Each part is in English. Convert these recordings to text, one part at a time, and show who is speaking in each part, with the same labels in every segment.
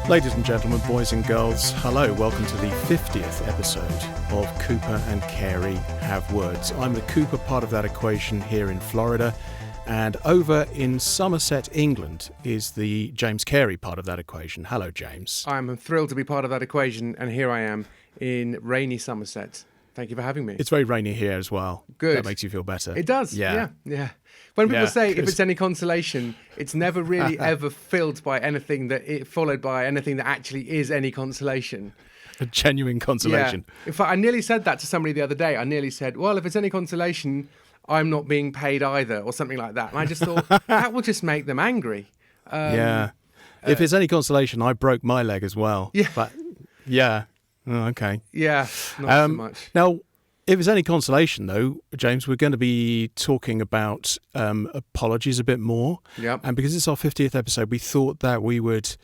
Speaker 1: Ladies and gentlemen, boys and girls, hello, welcome to the 50th episode of Cooper and Carey Have Words. I'm the Cooper part of that equation here in Florida, and over in Somerset, England, is the James Carey part of that equation. Hello, James.
Speaker 2: I'm thrilled to be part of that equation, and here I am in rainy Somerset. Thank you for having me.
Speaker 1: It's very rainy here as well.
Speaker 2: Good.
Speaker 1: That makes you feel better.
Speaker 2: It does, yeah. When people say, if it's any consolation, it's never really ever followed by anything that actually is any consolation.
Speaker 1: A genuine consolation.
Speaker 2: Yeah. In fact, I nearly said that to somebody the other day. I nearly said, well, if it's any consolation, I'm not being paid either, or something like that. And I just thought, that will just make them angry.
Speaker 1: If it's any consolation, I broke my leg as well.
Speaker 2: Yeah.
Speaker 1: But, yeah. Oh, okay.
Speaker 2: Yeah, not so much.
Speaker 1: Now, if it's any consolation, though, James, we're going to be talking about apologies a bit more.
Speaker 2: Yep.
Speaker 1: And because it's our 50th episode, we thought that we would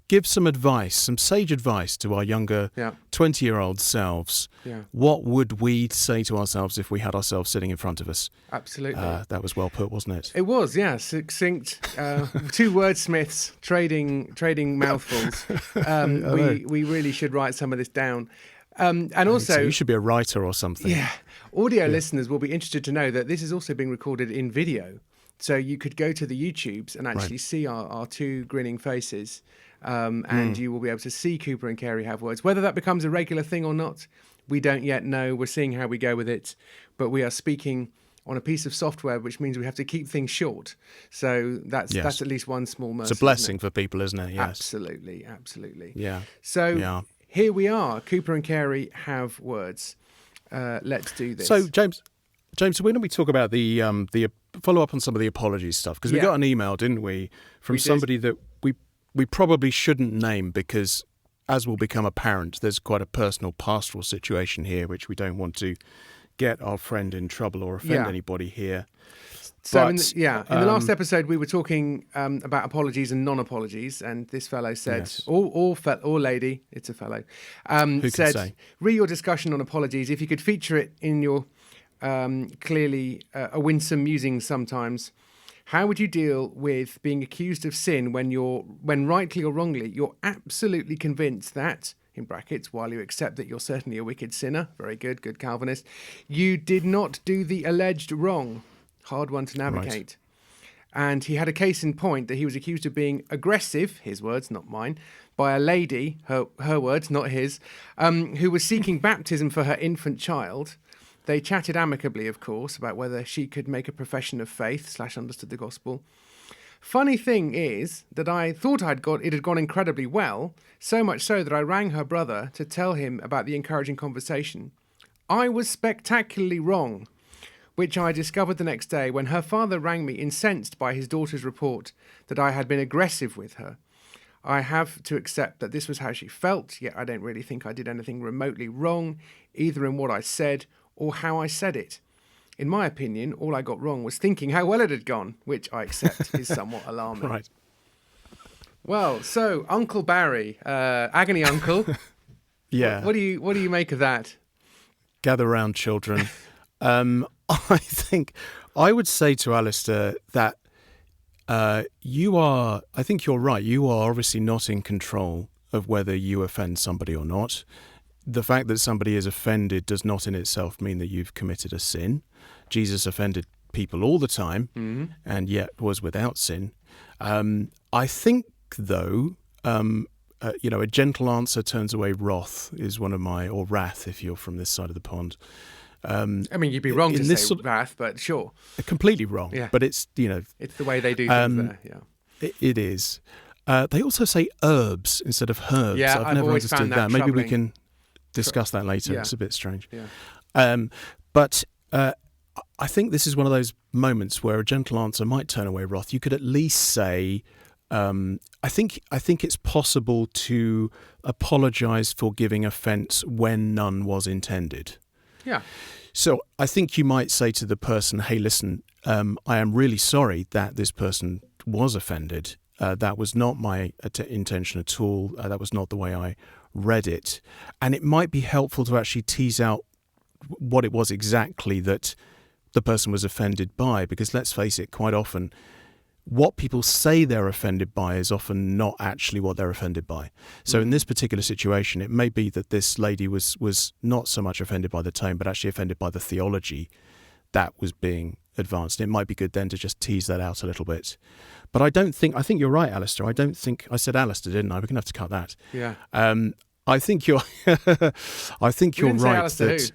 Speaker 1: give some advice, some sage advice to our younger 20-year-old selves.
Speaker 2: Yeah.
Speaker 1: What would we say to ourselves if we had ourselves sitting in front of us?
Speaker 2: Absolutely.
Speaker 1: That was well put, wasn't it?
Speaker 2: It was, yeah. Succinct. Two wordsmiths trading mouthfuls. We really should write some of this down. And also,
Speaker 1: so you should be a writer or something.
Speaker 2: Yeah. Audio listeners will be interested to know that this is also being recorded in video. So you could go to the YouTubes and actually see our two grinning faces. And you will be able to see Cooper and Carey Have Words. Whether that becomes a regular thing or not, we don't yet know. We're seeing how we go with it. But we are speaking on a piece of software, which means we have to keep things short. So that's at least one small mercy.
Speaker 1: It's a blessing for people, isn't it? Yes.
Speaker 2: Absolutely.
Speaker 1: Yeah.
Speaker 2: So here we are. Cooper and Carey Have Words. Let's do this.
Speaker 1: So, James, why don't we talk about the follow up on some of the apologies stuff? Because we got an email, didn't we, from somebody that we probably shouldn't name because, as will become apparent, there's quite a personal pastoral situation here, which we don't want to get our friend in trouble or offend anybody here.
Speaker 2: So in the last episode we were talking about apologies and non-apologies, and this fellow said, or lady, it's a fellow,
Speaker 1: Who
Speaker 2: said,
Speaker 1: can say?
Speaker 2: Re your discussion on apologies, if you could feature it in your clearly a winsome musings sometimes, how would you deal with being accused of sin when rightly or wrongly you're absolutely convinced that, in brackets, while you accept that you're certainly a wicked sinner, very good Calvinist, you did not do the alleged wrong? Hard one to navigate. Right. And he had a case in point that he was accused of being aggressive, his words, not mine, by a lady, her words, not his, who was seeking baptism for her infant child. They chatted amicably, of course, about whether she could make a profession of faith / understood the gospel. Funny thing is that I thought it had gone incredibly well, so much so that I rang her brother to tell him about the encouraging conversation. I was spectacularly wrong, which I discovered the next day when her father rang me incensed by his daughter's report that I had been aggressive with her. I have to accept that this was how she felt, yet I don't really think I did anything remotely wrong, either in what I said or how I said it. In my opinion, all I got wrong was thinking how well it had gone, which I accept is somewhat alarming.
Speaker 1: Right.
Speaker 2: Well, so Uncle Barry, agony uncle.
Speaker 1: Yeah.
Speaker 2: What do you make of that?
Speaker 1: Gather round, children. I think I would say to Alistair that I think you're right. You are obviously not in control of whether you offend somebody or not. The fact that somebody is offended does not in itself mean that you've committed a sin. Jesus offended people all the time and yet was without sin. I think, though, a gentle answer turns away wrath is one of or wrath if you're from this side of the pond.
Speaker 2: I mean, you'd be wrong to say wrath, but sure.
Speaker 1: Completely wrong. Yeah. But it's,
Speaker 2: it's the way they do things there, yeah.
Speaker 1: It is. They also say herbs instead of herbs.
Speaker 2: Yeah,
Speaker 1: I've never
Speaker 2: always
Speaker 1: understood
Speaker 2: found that.
Speaker 1: Maybe we can discuss that later.
Speaker 2: Yeah.
Speaker 1: It's a bit strange.
Speaker 2: Yeah.
Speaker 1: But I think this is one of those moments where a gentle answer might turn away wrath. You could at least say, I think it's possible to apologise for giving offence when none was intended.
Speaker 2: Yeah.
Speaker 1: So I think you might say to the person, hey, listen, I am really sorry that this person was offended. That was not my intention at all. That was not the way I read it. And it might be helpful to actually tease out what it was exactly that the person was offended by, because let's face it, quite often what people say they're offended by is often not actually what they're offended by. So in this particular situation, it may be that this lady was not so much offended by the tone, but actually offended by the theology that was being advanced. It might be good then to just tease that out a little bit. But I think you're right, Alistair. I said Alistair, didn't I? We're going to have to cut that.
Speaker 2: Yeah.
Speaker 1: I think you're right.
Speaker 2: Alistair who?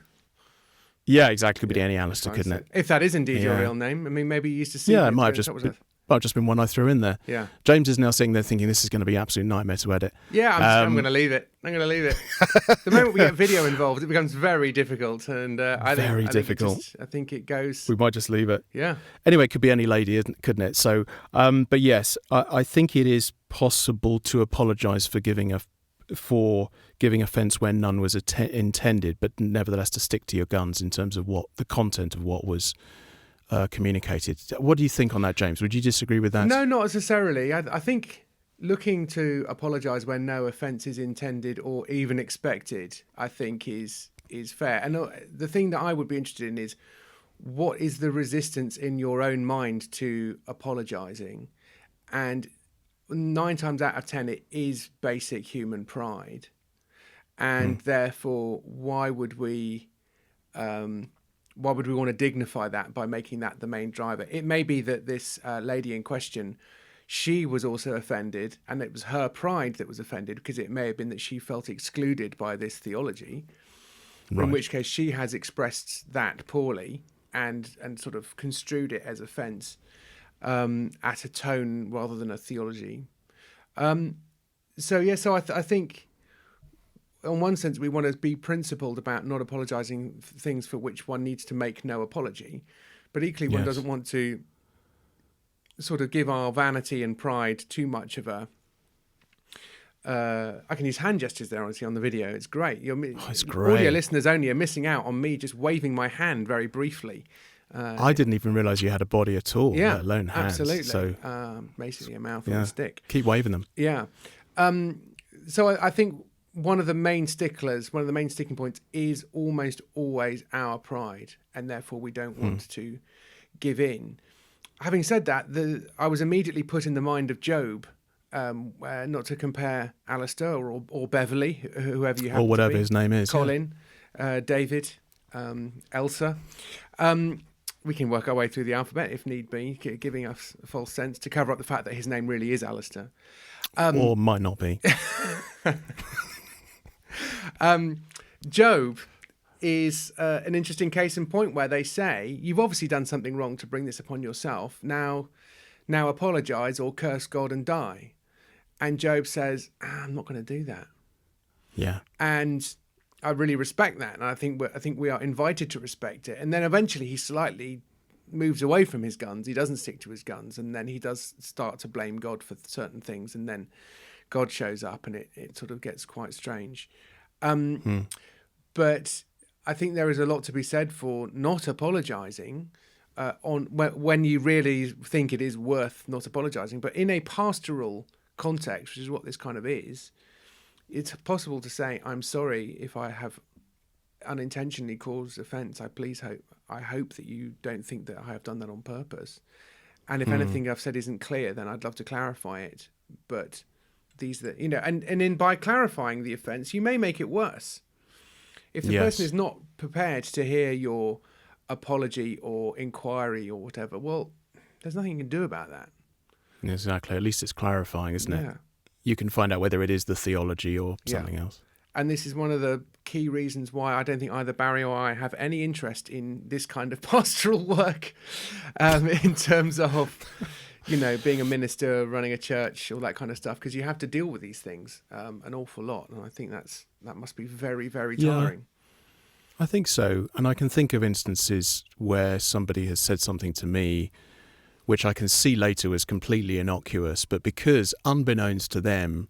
Speaker 1: Yeah, exactly. Could be any Alistair, couldn't it?
Speaker 2: If that is indeed your real name. I mean, maybe you used to see
Speaker 1: it might have just been one I threw in there.
Speaker 2: Yeah.
Speaker 1: James is now sitting there thinking this is going to be an absolute nightmare to edit.
Speaker 2: Yeah, I'm going to leave it. The moment we get video involved, it becomes very difficult. And I think it goes...
Speaker 1: We might just leave it.
Speaker 2: Yeah.
Speaker 1: Anyway, it could be any lady, couldn't it? So, but yes, I think it is possible to apologise for giving offence when none was intended, but nevertheless to stick to your guns in terms of what the content of what was communicated. What do you think on that, James? Would you disagree with that?
Speaker 2: No, not necessarily. I think looking to apologise when no offence is intended or even expected, I think is fair. And the thing that I would be interested in is, what is the resistance in your own mind to apologising? And 9 times out of 10, it is basic human pride. And therefore, why would we want to dignify that by making that the main driver? It may be that this lady in question, she was also offended, and it was her pride that was offended, because it may have been that she felt excluded by this theology, in which case she has expressed that poorly and sort of construed it as offence at a tone rather than a theology. So I think in one sense we want to be principled about not apologising for things for which one needs to make no apology, but equally one doesn't want to sort of give our vanity and pride too much of a... I can use hand gestures there, honestly, on the video. It's great.
Speaker 1: It's great.
Speaker 2: Audio listeners only are missing out on me just waving my hand very briefly.
Speaker 1: I didn't even realise you had a body at all, let alone hands.
Speaker 2: Absolutely.
Speaker 1: So,
Speaker 2: basically a mouth on a stick.
Speaker 1: Keep waving them.
Speaker 2: Yeah. So I think one of the main sticking points is almost always our pride, and therefore we don't want to give in. Having said that, I was immediately put in the mind of Job, not to compare Alistair or Beverly, whoever you have,
Speaker 1: or whatever
Speaker 2: to be.
Speaker 1: His name is,
Speaker 2: Colin, David, Elsa. We can work our way through the alphabet if need be, giving us a false sense to cover up the fact that his name really is Alistair.
Speaker 1: Or might not be.
Speaker 2: Job is an interesting case in point, where they say, you've obviously done something wrong to bring this upon yourself. Now apologise or curse God and die. And Job says, I'm not going to do that.
Speaker 1: Yeah.
Speaker 2: And I really respect that, and I think we are invited to respect it. And then eventually he slightly moves away from his guns. He doesn't stick to his guns, and then he does start to blame God for certain things, and then God shows up, and it sort of gets quite strange. But I think there is a lot to be said for not apologising when you really think it is worth not apologising. But in a pastoral context, which is what this kind of is, it's possible to say, I'm sorry if I have unintentionally caused offence. I hope that you don't think that I have done that on purpose. And if anything I've said isn't clear, then I'd love to clarify it. But by clarifying the offence, you may make it worse. If the person is not prepared to hear your apology or inquiry or whatever, well, there's nothing you can do about that.
Speaker 1: Exactly. At least it's clarifying, isn't it?
Speaker 2: Yeah.
Speaker 1: You can find out whether it is the theology or something else.
Speaker 2: And this is one of the key reasons why I don't think either Barry or I have any interest in this kind of pastoral work, in terms of, being a minister, running a church, all that kind of stuff, because you have to deal with these things an awful lot. And I think that must be very, very tiring.
Speaker 1: I think so. And I can think of instances where somebody has said something to me which I can see later was completely innocuous, but because unbeknownst to them,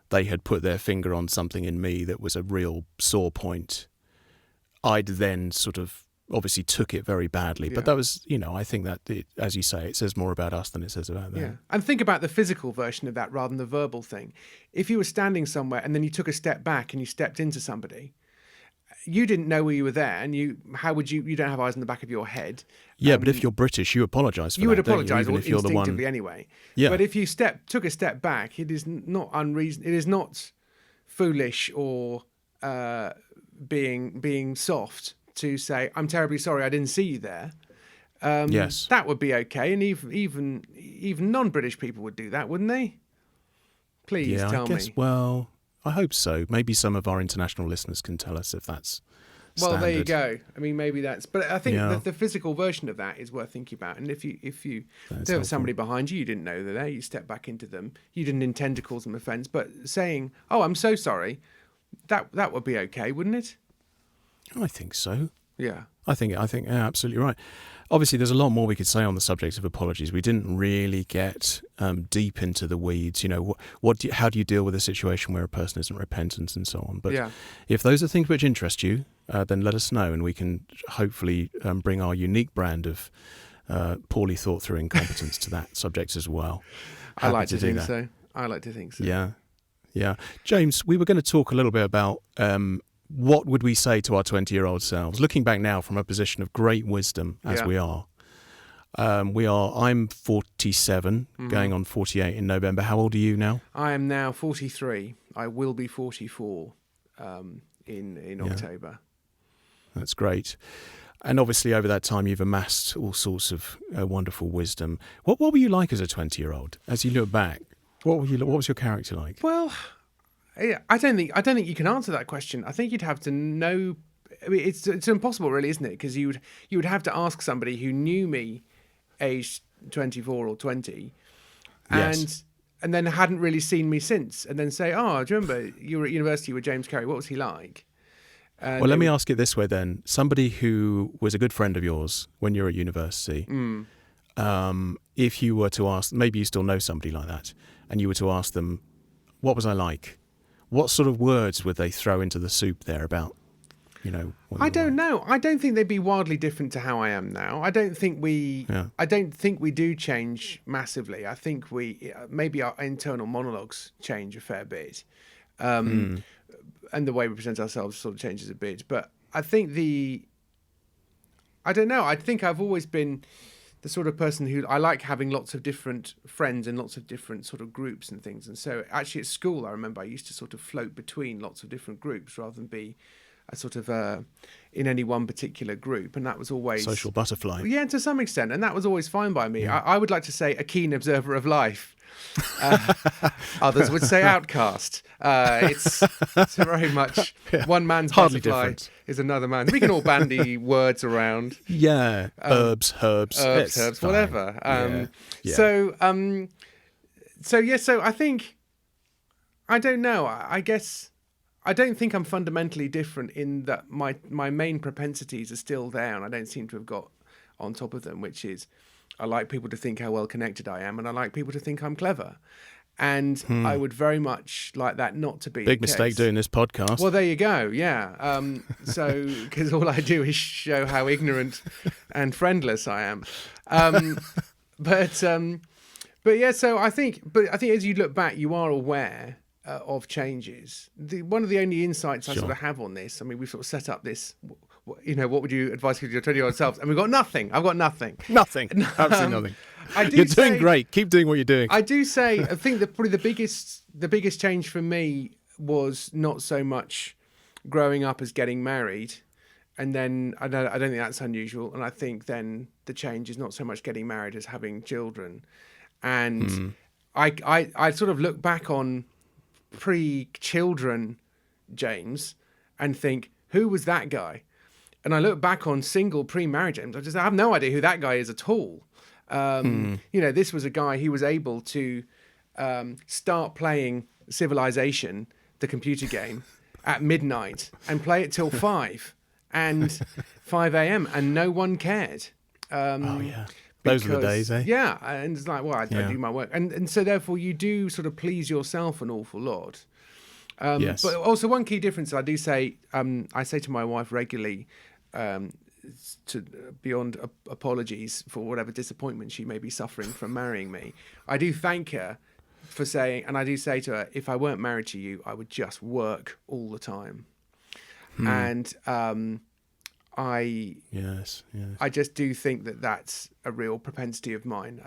Speaker 1: they had put their finger on something in me that was a real sore point, I'd then sort of obviously took it very badly. But that was, I think that, as you say, it says more about us than it says about them.
Speaker 2: Yeah. And think about the physical version of that rather than the verbal thing. If you were standing somewhere and then you took a step back and you stepped into somebody, you didn't know you were there, and you don't have eyes in the back of your head.
Speaker 1: Yeah, but if you're British, you apologise for
Speaker 2: you
Speaker 1: that.
Speaker 2: would apologise
Speaker 1: even if you're the one.
Speaker 2: instinctively anyway.
Speaker 1: Yeah.
Speaker 2: But if you took a step back, it is not unreason. It is not foolish or being soft to say, "I'm terribly sorry, I didn't see you there."
Speaker 1: Yes.
Speaker 2: That would be okay, and even non-British people would do that, wouldn't they? Please tell me.
Speaker 1: Well, I hope so. Maybe some of our international listeners can tell us if that's
Speaker 2: Well,
Speaker 1: standard.
Speaker 2: there you go. I mean, maybe that's. But I think
Speaker 1: Yeah.
Speaker 2: the physical version of that is worth thinking about. And if there was somebody behind you, you didn't know they're there, you step back into them. You didn't intend to cause them offence, but saying, "Oh, I'm so sorry," that would be okay, wouldn't it?
Speaker 1: I think so.
Speaker 2: Yeah.
Speaker 1: I think yeah, absolutely right. Obviously, there's a lot more we could say on the subject of apologies. We didn't really get deep into the weeds. You know, how do you deal with a situation where a person isn't repentant and so on? But if those are things which interest you, then let us know, and we can hopefully bring our unique brand of poorly thought through incompetence to that subject as well.
Speaker 2: I like to think so. I like to think so.
Speaker 1: Yeah. James, we were going to talk a little bit about what would we say to our 20-year-old selves? Looking back now from a position of great wisdom, as we are. I'm 47, going on 48 in November. How old are you now?
Speaker 2: I am now 43. I will be 44 in October.
Speaker 1: That's great. And obviously over that time you've amassed all sorts of wonderful wisdom. What were you like as a 20-year-old? As you look back, what was your character like?
Speaker 2: Well, I don't think you can answer that question. I think you'd have to know. I mean, it's impossible, really, isn't it? Because you would have to ask somebody who knew me, aged 24 or 20, and then hadn't really seen me since, and then say, "Oh, do you remember you were at university with James Carey? What was he like?"
Speaker 1: Well, let me ask it this way then: somebody who was a good friend of yours when you were at university, if you were to ask, maybe you still know somebody like that, and you were to ask them, "What was I like?" What sort of words would they throw into the soup there about,
Speaker 2: I don't know. I don't think they'd be wildly different to how I am now. I don't think we do change massively. I think maybe our internal monologues change a fair bit. And the way we present ourselves sort of changes a bit. But I think I don't know. I think I've always been the sort of person who I like having lots of different friends in lots of different sort of groups and things. And so actually at school, I remember I used to sort of float between lots of different groups rather than be a sort of in any one particular group. And that was always...
Speaker 1: social butterfly.
Speaker 2: Yeah, to some extent. And that was always fine by me. Yeah. I would like to say a keen observer of life. Others would say outcast. It's very much one man's
Speaker 1: hardly
Speaker 2: butterfly
Speaker 1: different.
Speaker 2: Is another man. We can all bandy words around.
Speaker 1: Yeah, herbs,
Speaker 2: whatever. So I think, I don't know. I guess I don't think I'm fundamentally different in that my main propensities are still there, and I don't seem to have got on top of them, which is I like people to think how well connected I am, and I like people to think I'm clever. And I would very much like that not to be
Speaker 1: big
Speaker 2: the
Speaker 1: mistake
Speaker 2: case.
Speaker 1: doing this podcast.
Speaker 2: Well, there you go. Yeah. So because all I do is show how ignorant and friendless I am. But yeah. So I think as you look back, you are aware of changes. One of the only insights I sort of have on this. I mean, we've sort of set up this. What would you advise your 20-year-old selves? And we've got nothing. I've got nothing.
Speaker 1: Nothing. Absolutely nothing.
Speaker 2: You're
Speaker 1: doing great. Keep doing what you're doing.
Speaker 2: I do say, I think that probably the biggest change for me was not so much growing up as getting married, and then I don't think that's unusual. And I think then the change is not so much getting married as having children. And I sort of look back on pre-children James and think, who was that guy? And I look back on single pre-marriage James. I have no idea who that guy is at all. This was a guy who was able to start playing Civilization, the computer game, at midnight and play it till 5 a.m. and no one cared.
Speaker 1: Those are the days, eh?
Speaker 2: Yeah, and it's like, well, I do my work. And so therefore you do sort of please yourself an awful lot.
Speaker 1: Yes.
Speaker 2: But also one key difference I do say, I say to my wife regularly, to beyond apologies for whatever disappointment she may be suffering from marrying me, I do thank her for saying, and I do say to her, if I weren't married to you, I would just work all the time. And
Speaker 1: Yes.
Speaker 2: I just do think that that's a real propensity of mine.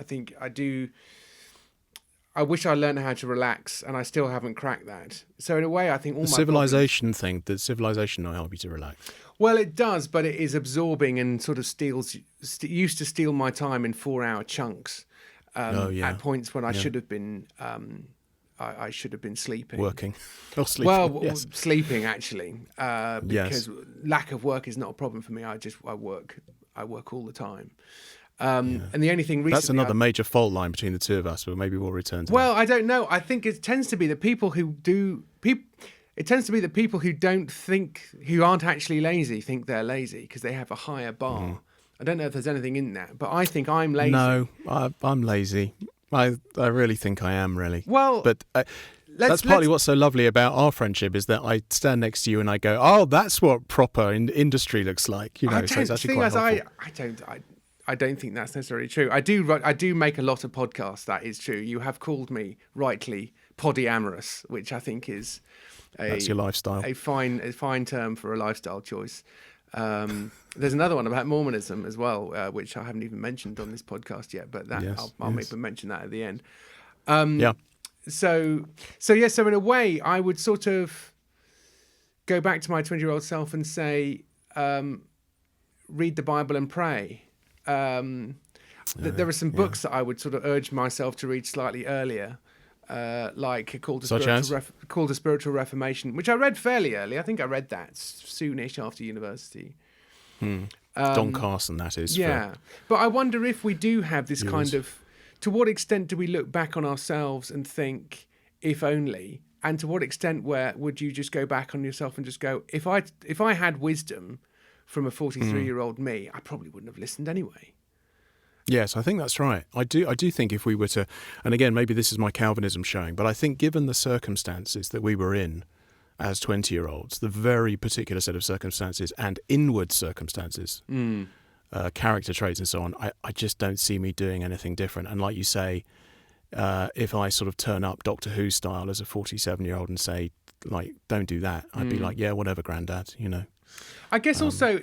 Speaker 2: I wish I learned how to relax, and I still haven't cracked that. So in a way, I think all
Speaker 1: The
Speaker 2: my
Speaker 1: civilization thing, did civilization not help you to relax?
Speaker 2: Well, it does, but it is absorbing and sort of used to steal my time in 4-hour chunks. At points when I should have been, I should have been sleeping,
Speaker 1: Working or sleeping.
Speaker 2: Well,
Speaker 1: yes.
Speaker 2: sleeping actually, because lack of work is not a problem for me. I work all the time. And the only thing recently,
Speaker 1: that's another major fault line between the two of us, but maybe we'll return to that.
Speaker 2: Well, I don't know. I think it tends to be the people who don't think, who aren't actually lazy, think they're lazy because they have a higher bar. I don't know if there's anything in that, but I think I'm lazy.
Speaker 1: No, I'm lazy. I really think I am, really.
Speaker 2: Well,
Speaker 1: but that's partly what's so lovely about our friendship is that I stand next to you and I go, "Oh, that's what proper industry looks like." You know, so it's actually quite helpful.
Speaker 2: I don't think that's necessarily true. I do make a lot of podcasts. That is true. You have called me rightly polyamorous, which I think is
Speaker 1: that's your lifestyle.
Speaker 2: A fine term for a lifestyle choice. There's another one about Mormonism as well, which I haven't even mentioned on this podcast yet, but I'll maybe mention that at the end. So in a way, I would sort of go back to my 20-year-old self and say, read the Bible and pray. There are some books that I would sort of urge myself to read slightly earlier, like called A Spiritual Reformation, which I read fairly early. I think I read that soonish after university.
Speaker 1: Don Carson, that is.
Speaker 2: But I wonder if we do have this kind of, to what extent do we look back on ourselves and think, if only, and to what extent would you just go back on yourself and just go, if I had wisdom from a 43-year-old me, I probably wouldn't have listened anyway.
Speaker 1: Yes, I think that's right. I do think if we were to, and again, maybe this is my Calvinism showing, but I think given the circumstances that we were in as 20-year-olds, the very particular set of circumstances and inward circumstances, character traits and so on, I just don't see me doing anything different. And like you say, if I sort of turn up Doctor Who style as a 47-year-old and say, like, don't do that, I'd be like, yeah, whatever, Grandad, you know.
Speaker 2: I guess also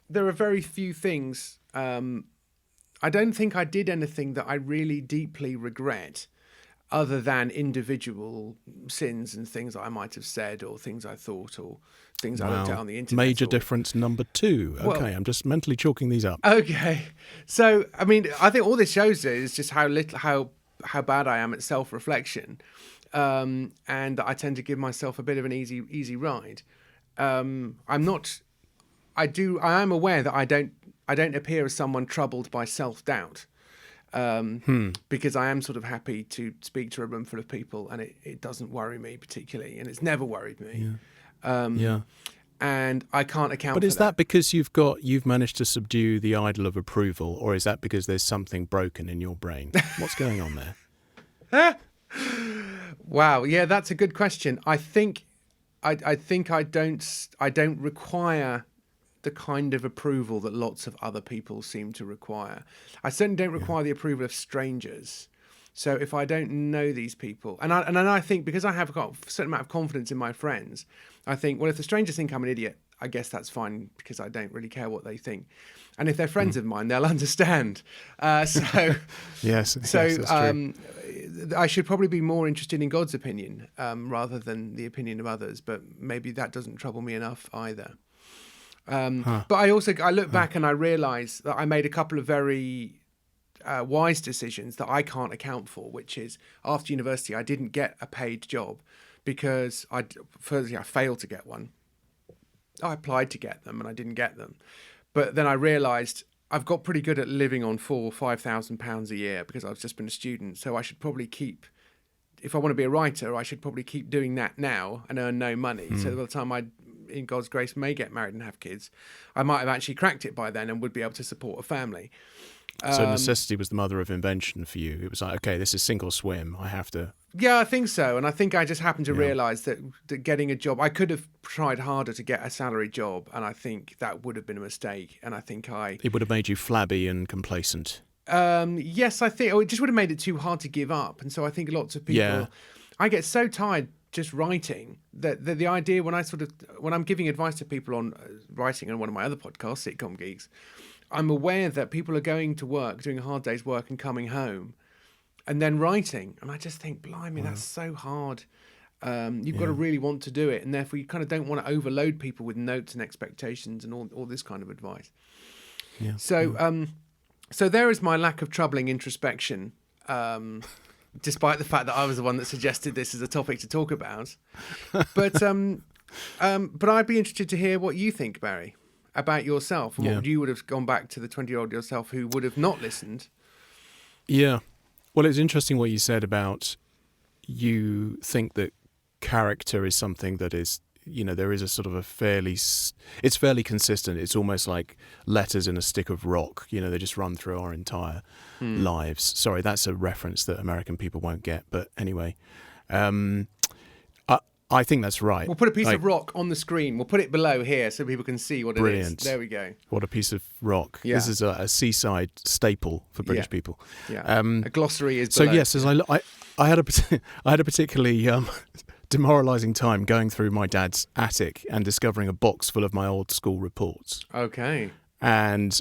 Speaker 2: there are very few things. I don't think I did anything that I really deeply regret, other than individual sins and things I might have said or things I thought or things I looked at on the internet.
Speaker 1: Major difference number 2. Okay, I'm just mentally chalking these up.
Speaker 2: Okay. So, I mean, I think all this shows is just how bad I am at self-reflection. And I tend to give myself a bit of an easy ride. I am aware that I don't appear as someone troubled by self-doubt. Because I am sort of happy to speak to a room full of people, and it doesn't worry me particularly, and it's never worried me. And I can't account for that.
Speaker 1: But is that because you've managed to subdue the idol of approval, or is that because there's something broken in your brain? What's going on there?
Speaker 2: Wow, yeah, that's a good question. I think I don't require the kind of approval that lots of other people seem to require. I certainly don't require the approval of strangers. So if I don't know these people, and I think because I have got a certain amount of confidence in my friends, I think, well, if the strangers think I'm an idiot, I guess that's fine because I don't really care what they think. And if they're friends of mine, they'll understand.
Speaker 1: Yes, that's true.
Speaker 2: I should probably be more interested in God's opinion rather than the opinion of others, but maybe that doesn't trouble me enough either. But I look back and I realise that I made a couple of very wise decisions that I can't account for, which is after university I didn't get a paid job because I failed to get one. I applied to get them and I didn't get them. But then I realised I've got pretty good at living on £4,000 or £5,000 a year because I've just been a student. So I should probably if I want to be a writer, I should probably keep doing that now and earn no money. So by the time I, in God's grace, may get married and have kids, I might have actually cracked it by then and would be able to support a family.
Speaker 1: So necessity was the mother of invention for you. It was like, okay, this is sink or swim. I have to.
Speaker 2: Yeah, I think so. And I think I just happened to realise that getting a job, I could have tried harder to get a salary job. And I think that would have been a mistake. And I think it
Speaker 1: would have made you flabby and complacent.
Speaker 2: Yes, I think it just would have made it too hard to give up. And so I think lots of people, I get so tired just writing, the idea when I'm giving advice to people on writing on one of my other podcasts, Sitcom Geeks, I'm aware that people are going to work, doing a hard day's work and coming home and then writing. And I just think, blimey, that's so hard. You've got to really want to do it. And therefore you kind of don't want to overload people with notes and expectations and all this kind of advice.
Speaker 1: Yeah.
Speaker 2: So there is my lack of troubling introspection, despite the fact that I was the one that suggested this as a topic to talk about. But I'd be interested to hear what you think, Barry, about yourself and what you would have gone back to the 20-year-old yourself who would have not listened.
Speaker 1: Yeah. Well, it's interesting what you said about you think that character is something that is, there is a sort of it's fairly consistent. It's almost like letters in a stick of rock. They just run through our entire lives. Sorry, that's a reference that American people won't get. But anyway, I think that's right.
Speaker 2: We'll put a piece of rock on the screen. We'll put it below here so people can see what it is. There we go.
Speaker 1: What a piece of rock. Yeah. This is a seaside staple for British people.
Speaker 2: Yeah. A glossary is below.
Speaker 1: So yes, as I had a particularly demoralising time going through my dad's attic and discovering a box full of my old school reports.
Speaker 2: Okay.
Speaker 1: And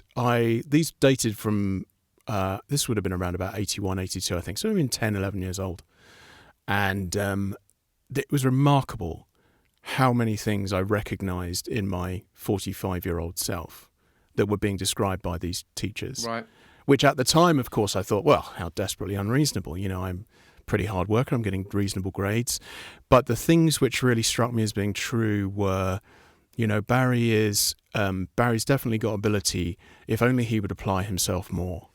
Speaker 1: these dated from, this would have been around about 81, 82, I think. So I've been 10, 11 years old. And it was remarkable how many things I recognised in my 45-year-old self that were being described by these teachers.
Speaker 2: Right.
Speaker 1: Which at the time, of course, I thought, well, how desperately unreasonable. I'm pretty hard worker. I'm getting reasonable grades. But the things which really struck me as being true were, Barry's definitely got ability if only he would apply himself more.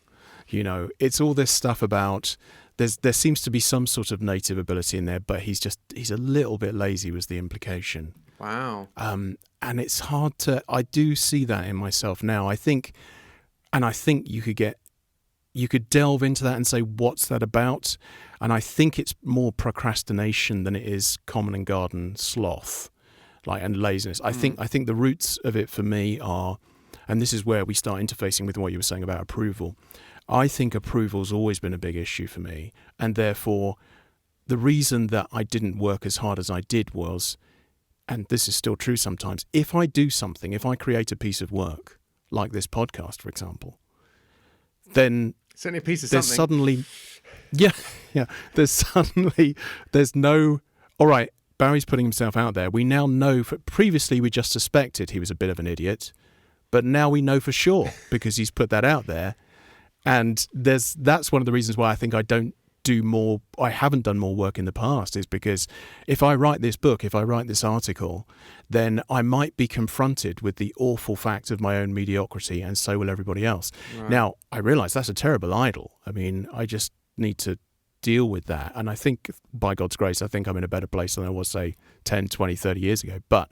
Speaker 1: It's all this stuff about there seems to be some sort of native ability in there, but he's a little bit lazy was the implication.
Speaker 2: Wow.
Speaker 1: And it's hard I do see that in myself now. I think you could delve into that and say, what's that about? And I think it's more procrastination than it is common and garden sloth, and laziness. I think the roots of it for me are, and this is where we start interfacing with what you were saying about approval. I think approval's always been a big issue for me, and therefore the reason that I didn't work as hard as I did was, and this is still true sometimes, if I do something, if I create a piece of work, like this podcast, for example, then
Speaker 2: certainly a piece of
Speaker 1: there's
Speaker 2: something.
Speaker 1: There's no, all right, Barry's putting himself out there. We now know, previously we just suspected he was a bit of an idiot, but now we know for sure because he's put that out there. And that's one of the reasons why I think I haven't done more work in the past, is because if I write this book, if I write this article, then I might be confronted with the awful fact of my own mediocrity, and so will everybody else. Right. Now, I realise that's a terrible idol. I mean, I just need to deal with that. And I think, by God's grace, I think I'm in a better place than I was, say, 10, 20, 30 years ago. But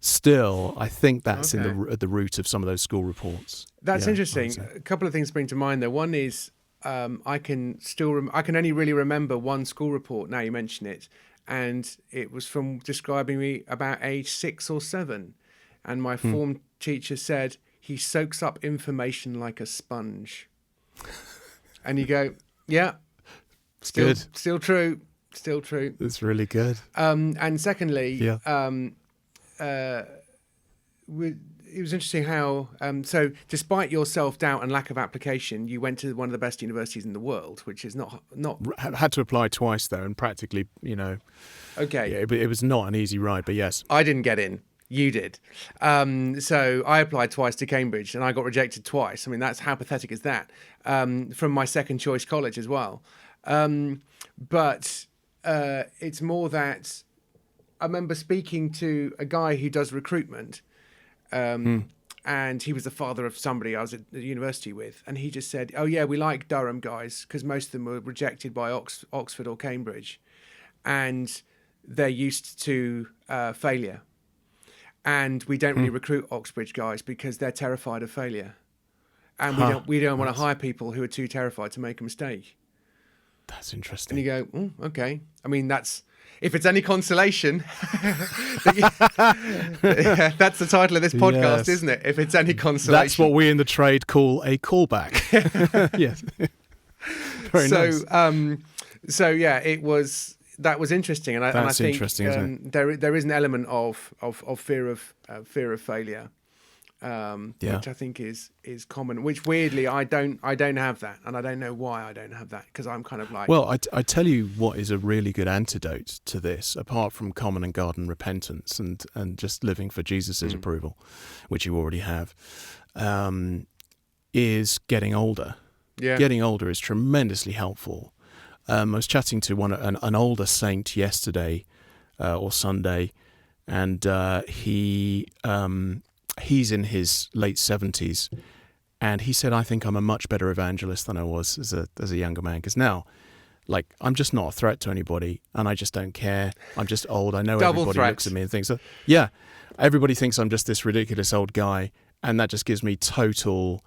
Speaker 1: still, I think that's at the root of some of those school reports.
Speaker 2: That's interesting. A couple of things spring to mind there. One is I can only really remember one school report, now you mention it, and it was from describing me about age 6 or 7. And my form teacher said, he soaks up information like a sponge. And you go, yeah, still true.
Speaker 1: It's really good.
Speaker 2: And secondly, it was interesting how, so despite your self-doubt and lack of application, you went to one of the best universities in the world, which is not
Speaker 1: had to apply twice though, and practically,
Speaker 2: Okay.
Speaker 1: Yeah, it was not an easy ride, but yes.
Speaker 2: I didn't get in. You did. So I applied twice to Cambridge and I got rejected twice. I mean, that's how pathetic is that? From my second choice college as well. But it's more that I remember speaking to a guy who does recruitment, and he was the father of somebody I was at the university with, and he just said, oh yeah, we like Durham guys because most of them were rejected by Oxford or Cambridge, and they're used to failure, and we don't really recruit Oxbridge guys because they're terrified of failure, and we don't want to hire people who are too terrified to make a mistake.
Speaker 1: That's interesting.
Speaker 2: And you go, okay. I mean, that's, if it's any consolation, that's the title of this podcast, isn't it? If it's any consolation.
Speaker 1: That's what we in the trade call a callback. Yes. Very nice.
Speaker 2: So yeah, it was that was interesting, and I think
Speaker 1: interesting, isn't it?
Speaker 2: there is an element of fear of failure, which I think is common. Which weirdly I don't have that, and I don't know why I don't have that, because I'm kind of like.
Speaker 1: Well, I tell you what is a really good antidote to this, apart from common and garden repentance and just living for Jesus's approval, which you already have, is getting older.
Speaker 2: Yeah.
Speaker 1: Getting older is tremendously helpful. I was chatting to an older saint yesterday or Sunday, and he's in his late 70s, and he said, "I think I'm a much better evangelist than I was as a younger man, because now, like, I'm just not a threat to anybody, and I just don't care. I'm just old. I know
Speaker 2: Double
Speaker 1: everybody
Speaker 2: threat.
Speaker 1: looks at me and thinks, everybody thinks I'm just this ridiculous old guy, and that just gives me total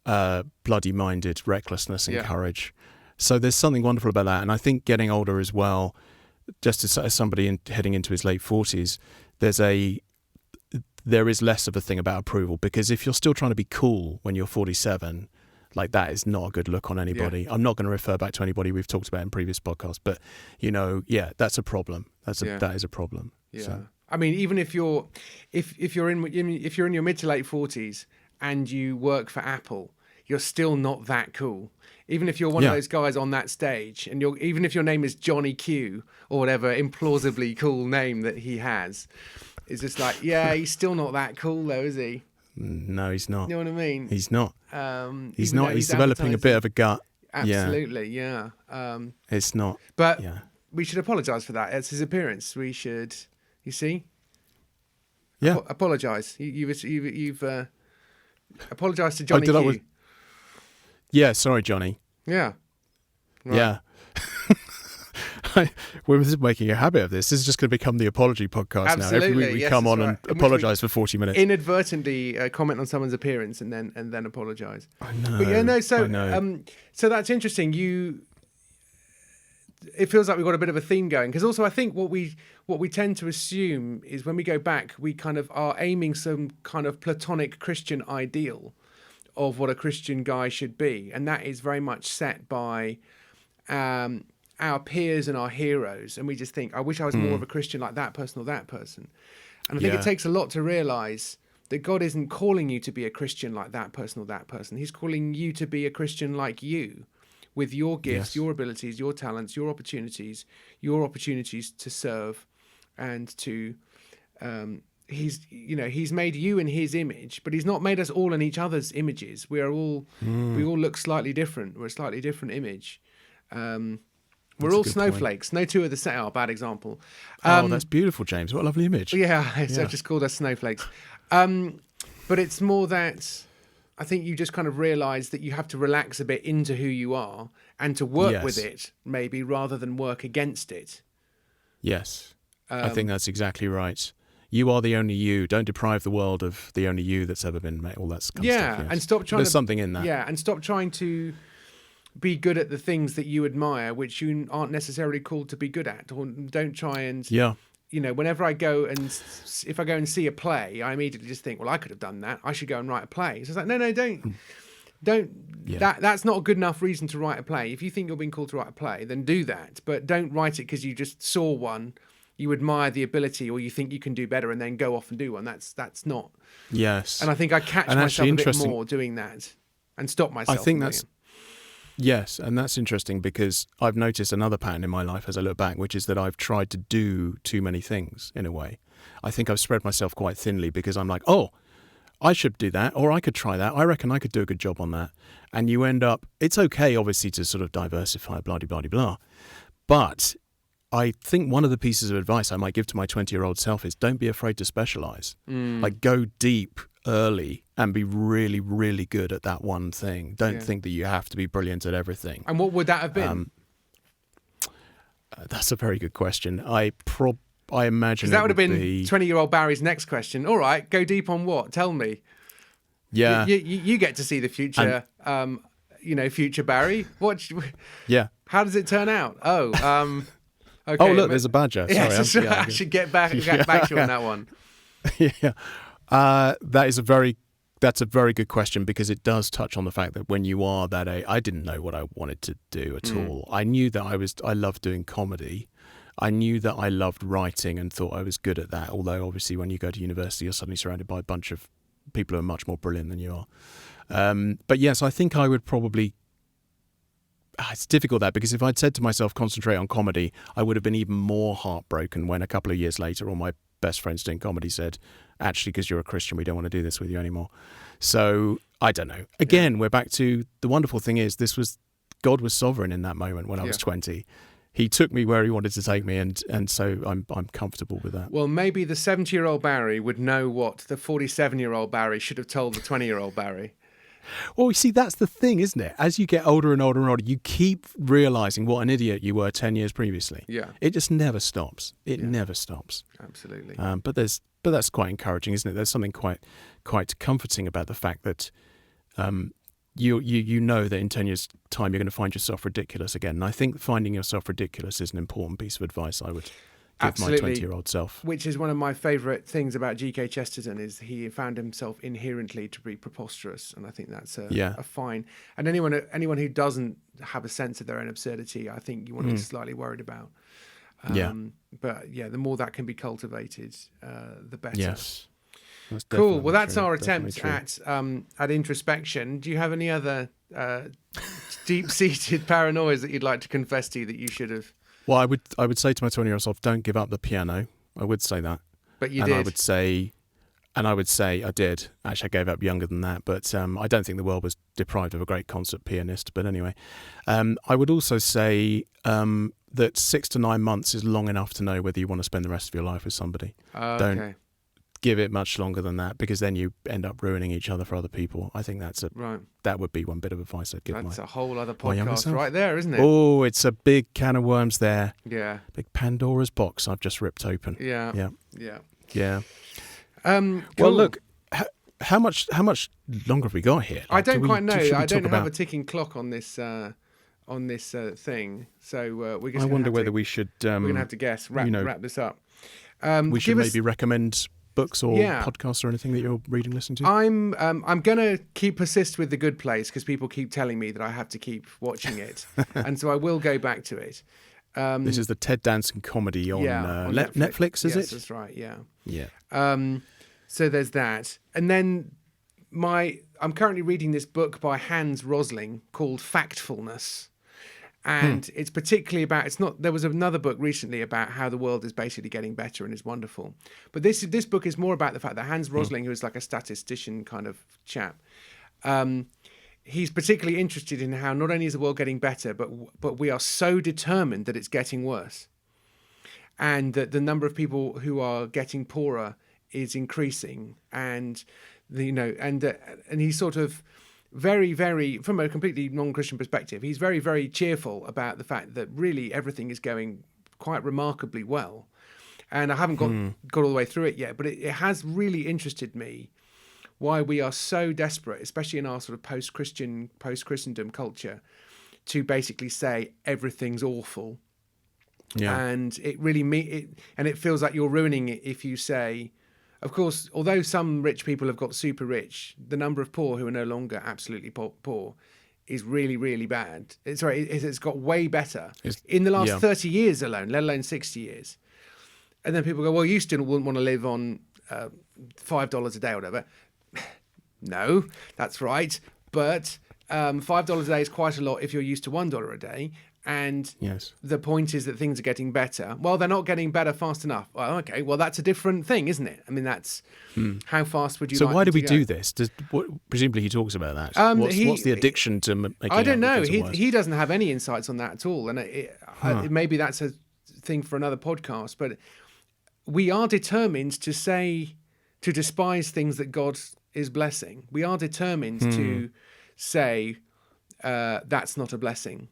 Speaker 1: bloody-minded recklessness and courage." So there's something wonderful about that. And I think getting older as well, just as somebody heading into his late 40s, there is less of a thing about approval, because if you're still trying to be cool when you're 47, like, that is not a good look on anybody. I'm not going to refer back to anybody we've talked about in previous podcasts, but that's a problem. That is a problem.
Speaker 2: Yeah.
Speaker 1: So.
Speaker 2: I mean, even if you're in your mid to late 40s and you work for Apple, you're still not that cool. Even if you're one of those guys on that stage, and even if your name is Johnny Q or whatever implausibly cool name that he has, it's just like, he's still not that cool though, is he?
Speaker 1: No, he's not.
Speaker 2: You know what I mean?
Speaker 1: He's not.
Speaker 2: He's
Speaker 1: not. He's developing a bit of a gut.
Speaker 2: Absolutely, yeah.
Speaker 1: It's not.
Speaker 2: But we should apologise for that. It's his appearance. We should. You see?
Speaker 1: Yeah.
Speaker 2: Apologise. You've apologised to Johnny Q.
Speaker 1: Yeah, sorry, Johnny.
Speaker 2: Yeah. Right.
Speaker 1: Yeah. We're just making a habit of this. This is just going to become the apology podcast
Speaker 2: Absolutely.
Speaker 1: now. Every week we come on and apologise for 40 minutes.
Speaker 2: Inadvertently comment on someone's appearance and then apologise.
Speaker 1: I know.
Speaker 2: But
Speaker 1: I know.
Speaker 2: So that's interesting. It feels like we've got a bit of a theme going, because also I think what we tend to assume is when we go back, we kind of are aiming some kind of Platonic Christian ideal of what a Christian guy should be, and that is very much set by our peers and our heroes, and we just think, I wish I was more of a Christian like that person or that person. And I think it takes a lot to realise that God isn't calling you to be a Christian like that person or that person. He's calling you to be a Christian like you, with your gifts, your abilities, your talents, your opportunities to serve, and to he's made you in his image, but he's not made us all in each other's images. We all look slightly different. We're a slightly different image. We're all snowflakes. No two are the same. Oh, bad example.
Speaker 1: That's beautiful, James. What a lovely image.
Speaker 2: Yeah, I've just called us snowflakes. But it's more that I think you just kind of realise that you have to relax a bit into who you are and to work with it, maybe, rather than work against it.
Speaker 1: Yes, I think that's exactly right. You are the only you. Don't deprive the world of the only you that's ever been made. All that kind of stuff. Yes.
Speaker 2: And stop trying.
Speaker 1: There's something in that.
Speaker 2: Yeah, and stop trying to be good at the things that you admire, which you aren't necessarily called to be good at. Or don't try and. Yeah. Whenever I go and if I go and see a play, I immediately just think, well, I could have done that. I should go and write a play. So it's like, no, don't. Yeah. That's not a good enough reason to write a play. If you think you're being called to write a play, then do that. But don't write it because you just saw one, you admire the ability, or you think you can do better, and then go off and do one. That's not.
Speaker 1: Yes.
Speaker 2: And I think I catch myself a bit more doing that, and stop myself.
Speaker 1: I think that's. Yes, and that's interesting, because I've noticed another pattern in my life as I look back, which is that I've tried to do too many things in a way. I think I've spread myself quite thinly, because I'm like, oh, I should do that, or I could try that. I reckon I could do a good job on that. And you end up, it's okay, obviously, to sort of diversify, blah, blah, blah, blah. But I think one of the pieces of advice I might give to my 20-year-old self is don't be afraid to specialize. Like, go deep early and be really, really good at that one thing. Don't think that you have to be brilliant at everything.
Speaker 2: And what would that have been?
Speaker 1: That's a very good question. I imagine
Speaker 2: that would have been 20-year-old Barry's next question. All right, go deep on what? Tell me.
Speaker 1: Yeah.
Speaker 2: You get to see the future, future Barry.
Speaker 1: Yeah.
Speaker 2: How does it turn out? Oh, okay.
Speaker 1: Oh, look, there's a badger. Sorry,
Speaker 2: I should get back to you on that one.
Speaker 1: Yeah. That's a very good question, because it does touch on the fact that when you are that age, I didn't know what I wanted to do at all. I knew that I loved doing comedy. I knew that I loved writing and thought I was good at that. Although obviously when you go to university, you're suddenly surrounded by a bunch of people who are much more brilliant than you are. But yes, I think I would probably. It's difficult that, because if I'd said to myself, concentrate on comedy, I would have been even more heartbroken when a couple of years later all my best friends doing comedy said, actually, because you're a Christian, we don't want to do this with you anymore. So I don't know. Again, we're back to the wonderful thing is God was sovereign in that moment when I was 20. He took me where he wanted to take me, and so I'm comfortable with that.
Speaker 2: Well, maybe the 70-year-old Barry would know what the 47-year-old Barry should have told the 20-year-old Barry.
Speaker 1: Well, you see, that's the thing, isn't it? As you get older and older and older, you keep realising what an idiot you were 10 years previously.
Speaker 2: Yeah.
Speaker 1: It just never stops. It never stops.
Speaker 2: Absolutely.
Speaker 1: But that's quite encouraging, isn't it? There's something quite comforting about the fact that you know that in 10 years' time you're going to find yourself ridiculous again. And I think finding yourself ridiculous is an important piece of advice I would give my 20-year-old self.
Speaker 2: Which is one of my favourite things about G.K. Chesterton, is he found himself inherently to be preposterous, and I think that's a fine. And anyone who doesn't have a sense of their own absurdity, I think you want to be slightly worried about. But the more that can be cultivated, the better.
Speaker 1: Yes.
Speaker 2: Cool. Well, that's our attempt at introspection. Do you have any other deep-seated paranoias that you'd like to confess to that you should have?
Speaker 1: Well, I would say to my 20-year-old self, don't give up the piano. I would say that.
Speaker 2: But you
Speaker 1: and
Speaker 2: did.
Speaker 1: I would say I did. Actually, I gave up younger than that. But I don't think the world was deprived of a great concert pianist. But anyway, I would also say that 6 to 9 months is long enough to know whether you want to spend the rest of your life with somebody. Don't give it much longer than that, because then you end up ruining each other for other people. I think that would be one bit of advice I'd give.
Speaker 2: That's a whole other podcast right there, isn't it?
Speaker 1: Oh, it's a big can of worms there.
Speaker 2: Yeah.
Speaker 1: Big Pandora's box I've just ripped open.
Speaker 2: Yeah.
Speaker 1: Cool. Well, look, how much longer have we got here?
Speaker 2: I don't quite know. I don't have a ticking clock on this thing, so we're just.
Speaker 1: I wonder whether we should.
Speaker 2: We're gonna have to guess. Wrap this up.
Speaker 1: We should maybe recommend books or podcasts or anything that you're reading, listening to.
Speaker 2: I'm gonna persist with The Good Place, because people keep telling me that I have to keep watching it, and so I will go back to it.
Speaker 1: This is the Ted Danson comedy on Netflix, is it?
Speaker 2: Yes, that's right.
Speaker 1: Yeah.
Speaker 2: So there's that, and then I'm currently reading this book by Hans Rosling called Factfulness. And it's particularly about, there was another book recently about how the world is basically getting better and is wonderful. But this book is more about the fact that Hans Rosling, who is like a statistician kind of chap, he's particularly interested in how not only is the world getting better, but we are so determined that it's getting worse. And that the number of people who are getting poorer is increasing. And, and he's sort of very, very, from a completely non-Christian perspective, he's very, very cheerful about the fact that really everything is going quite remarkably well. And I haven't got all the way through it yet, but it has really interested me why we are so desperate, especially in our sort of post-Christendom culture, to basically say everything's awful. Yeah. And it really and it feels like you're ruining it if you say, of course, although some rich people have got super rich, the number of poor who are no longer absolutely poor is really, really bad. It's got way better in the last 30 years alone, let alone 60 years. And then people go, well, you still wouldn't want to live on $5 a day or whatever. No, that's right. But $5 a day is quite a lot if you're used to $1 a day. And the point is that things are getting better. Well, they're not getting better fast enough. Well, okay, well, that's a different thing, isn't it? I mean, that's how fast would you like
Speaker 1: So why do we
Speaker 2: go?
Speaker 1: do this? Presumably he talks about that. What's the addiction to making
Speaker 2: I don't know.
Speaker 1: He
Speaker 2: he doesn't have any insights on that at all. And maybe that's a thing for another podcast. But we are determined to despise things that God is blessing. We are determined to say that's not a blessing.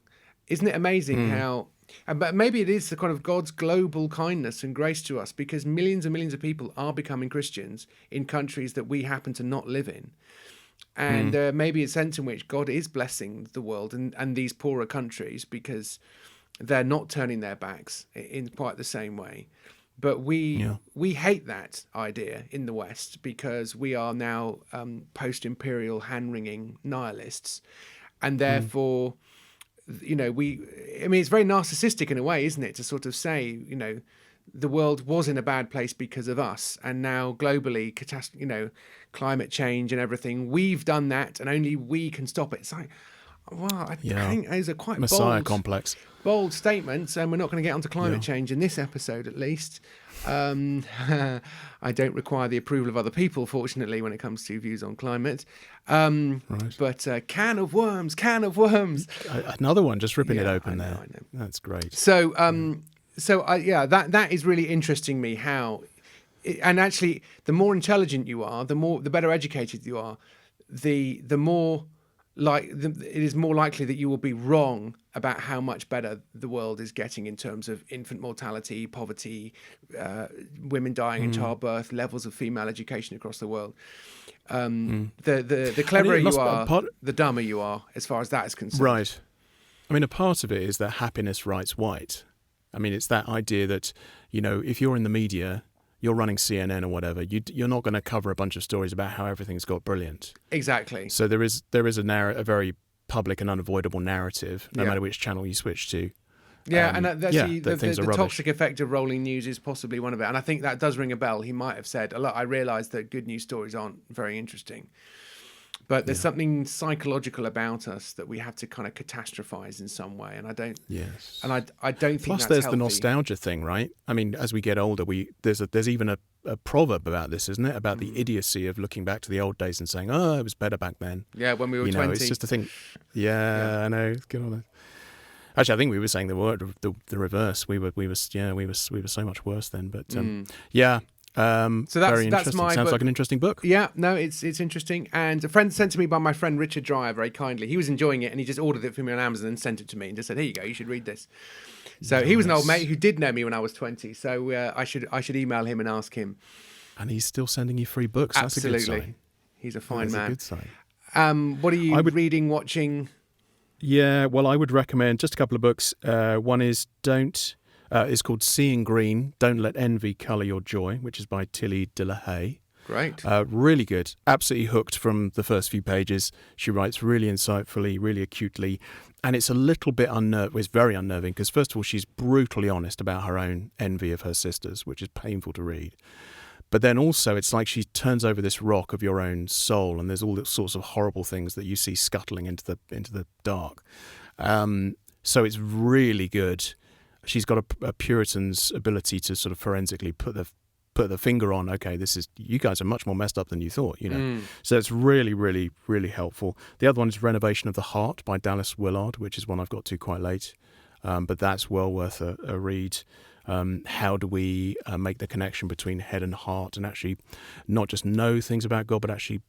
Speaker 2: Isn't it amazing how, but maybe it is the kind of God's global kindness and grace to us, because millions and millions of people are becoming Christians in countries that we happen to not live in. And maybe a sense in which God is blessing the world and these poorer countries because they're not turning their backs in quite the same way. But we hate that idea in the West because we are now post-imperial hand-wringing nihilists. And therefore... it's very narcissistic in a way, isn't it, to sort of say, the world was in a bad place because of us, and now globally, climate change and everything, we've done that, and only we can stop it. It's like, wow, I think those are quite
Speaker 1: Messiah complex.
Speaker 2: Bold statements, and we're not going to get onto climate change in this episode, at least. I don't require the approval of other people, fortunately, when it comes to views on climate.
Speaker 1: Right.
Speaker 2: But can of worms.
Speaker 1: Another one, just ripping it open
Speaker 2: I
Speaker 1: there.
Speaker 2: know.
Speaker 1: That's great.
Speaker 2: So, that is really interesting me. How, and actually, the more intelligent you are, the better educated you are, the more it is more likely that you will be wrong about how much better the world is getting in terms of infant mortality, poverty, women dying in childbirth, levels of female education across the world. The cleverer you are, the dumber you are, as far as that is concerned.
Speaker 1: Right. I mean, a part of it is that happiness writes white. I mean, it's that idea that, if you're in the media, you're running CNN or whatever, you're not going to cover a bunch of stories about how everything's got brilliant. Exactly. So there is a very public and unavoidable narrative, no matter which channel you switch to.
Speaker 2: Yeah, and the toxic effect of rolling news is possibly one of it. And I think that does ring a bell. He might have said, I realise that good news stories aren't very interesting. But there's something psychological about us that we have to kind of catastrophize in some way, and I don't. Yes. And I don't think.
Speaker 1: Plus,
Speaker 2: that's
Speaker 1: there's
Speaker 2: healthy.
Speaker 1: the nostalgia thing, right? I mean, as we get older, there's even a proverb about this, isn't it? About the idiocy of looking back to the old days and saying, "Oh, it was better back then."
Speaker 2: Yeah, when we were 20.
Speaker 1: It's just a thing. Yeah, I know. Get on it. Actually, I think we were saying the reverse. We were so much worse then. But so that's my
Speaker 2: sounds
Speaker 1: like an interesting book.
Speaker 2: Yeah, no, it's interesting. And a friend sent to me by my friend Richard Dreyer very kindly. He was enjoying it, and he just ordered it for me on Amazon and sent it to me and just said, "Here you go, you should read this." So he was an old mate who did know me when I was 20. So I should email him and ask him.
Speaker 1: And he's still sending you free books.
Speaker 2: Absolutely.
Speaker 1: That's a good sign.
Speaker 2: He's a fine man.
Speaker 1: That's a good sign.
Speaker 2: What are you reading, watching?
Speaker 1: Yeah, well, I would recommend just a couple of books. One is it's called Seeing Green, Don't Let Envy Colour Your Joy, which is by Tilly Dillehay.
Speaker 2: Great.
Speaker 1: Really good. Absolutely hooked from the first few pages. She writes really insightfully, really acutely. And it's a little bit it's very unnerving because, first of all, she's brutally honest about her own envy of her sisters, which is painful to read. But then also it's like she turns over this rock of your own soul, and there's all sorts of horrible things that you see scuttling into the dark. So it's really good. She's got a Puritan's ability to sort of forensically put the finger on, okay, you guys are much more messed up than you thought, So it's really, really, really helpful. The other one is Renovation of the Heart by Dallas Willard, which is one I've got to quite late. But that's well worth a read. How do we make the connection between head and heart and actually not just know things about God, but actually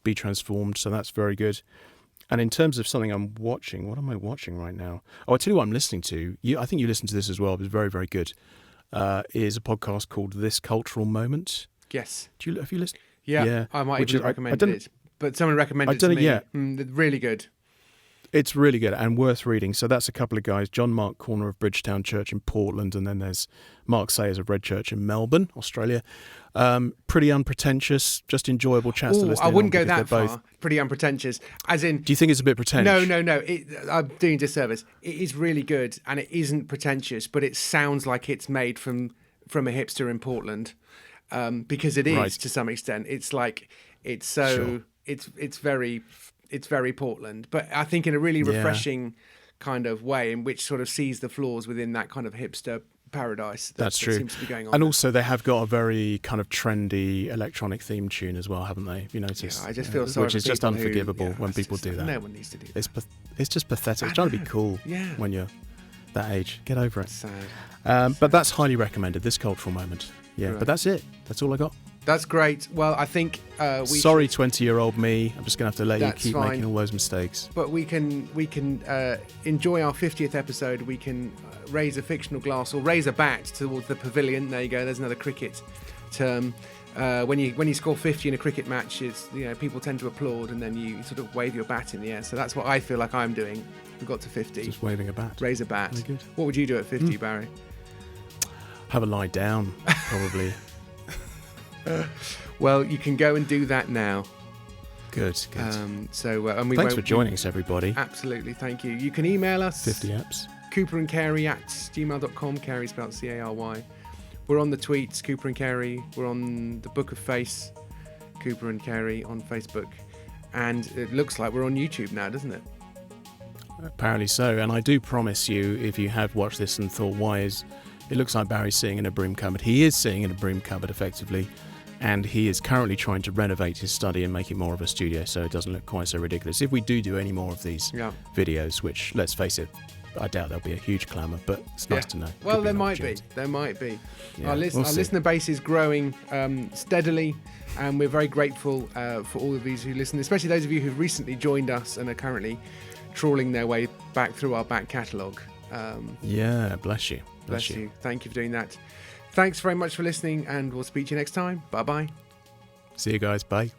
Speaker 1: be transformed? So that's very good. And in terms of something I'm watching, what am I watching right now? Oh, I'll tell you what I'm listening to. I think you listened to this as well. It was very, very good. Is a podcast called This Cultural Moment.
Speaker 2: Yes.
Speaker 1: Have you listened?
Speaker 2: Yeah. I might even recommend it. But someone recommended it to me.
Speaker 1: Yeah.
Speaker 2: Really good.
Speaker 1: It's really good and worth reading. So that's a couple of guys. John Mark Corner of Bridgetown Church in Portland, and then there's Mark Sayers of Red Church in Melbourne, Australia. Pretty unpretentious, just enjoyable chats to listen to.
Speaker 2: I wouldn't go that far. Pretty unpretentious. As in...
Speaker 1: Do you think it's a bit pretentious?
Speaker 2: No. I'm doing a disservice. It is really good, and it isn't pretentious, but it sounds like it's made from a hipster in Portland, because it is to some extent. It's like... It's so... Sure. It's very Portland, but I think in a really refreshing kind of way, in which sort of sees the flaws within that kind of hipster paradise that
Speaker 1: true.
Speaker 2: Seems to be going on.
Speaker 1: And also they have got a very kind of trendy electronic theme tune as well, haven't they? Have you noticed?
Speaker 2: Yeah, I just feel sorry
Speaker 1: which is just unforgivable when people do that.
Speaker 2: No one needs to do that.
Speaker 1: It's just pathetic. It's trying to be cool when you're that age. Get over it.
Speaker 2: Sad.
Speaker 1: But that's highly recommended, This Cultural Moment. Yeah, right. But that's it. That's all I got.
Speaker 2: That's great. Well, I think
Speaker 1: Sorry, 20-year-old me. I'm just going to have to let you keep
Speaker 2: fine.
Speaker 1: making all those mistakes.
Speaker 2: But we can enjoy our 50th episode. We can raise a fictional glass or raise a bat towards the pavilion. There you go. There's another cricket term. When you score 50 in a cricket match, it's people tend to applaud, and then you sort of wave your bat in the air. So that's what I feel like I'm doing. We've got to 50.
Speaker 1: Just waving a bat.
Speaker 2: Raise a bat.
Speaker 1: Very good.
Speaker 2: What would you do at 50, Barry?
Speaker 1: Have a lie down, probably.
Speaker 2: Well, you can go and do that now.
Speaker 1: Good.
Speaker 2: And we
Speaker 1: Thanks for joining us, everybody.
Speaker 2: Absolutely, thank you. You can email us
Speaker 1: 50 apps.
Speaker 2: cooperandcarey@gmail.com. Carey spelled Cary. We're on the tweets, Cooper and Carey. We're on the Book of Face, Cooper and Carey on Facebook. And it looks like we're on YouTube now, doesn't it?
Speaker 1: Apparently so. And I do promise you, if you have watched this and thought, it looks like Barry's sitting in a broom cupboard. He is sitting in a broom cupboard, effectively. And he is currently trying to renovate his study and make it more of a studio so it doesn't look quite so ridiculous. If we do any more of these videos, which, let's face it, I doubt there'll be a huge clamour, but it's nice to know.
Speaker 2: Well, there might be.
Speaker 1: Yeah,
Speaker 2: Our listener base is growing steadily, and we're very grateful for all of these who listen, especially those of you who've recently joined us and are currently trawling their way back through our back catalogue.
Speaker 1: Bless you.
Speaker 2: Bless you. Thank you for doing that. Thanks very much for listening, and we'll speak to you next time. Bye-bye.
Speaker 1: See you guys. Bye.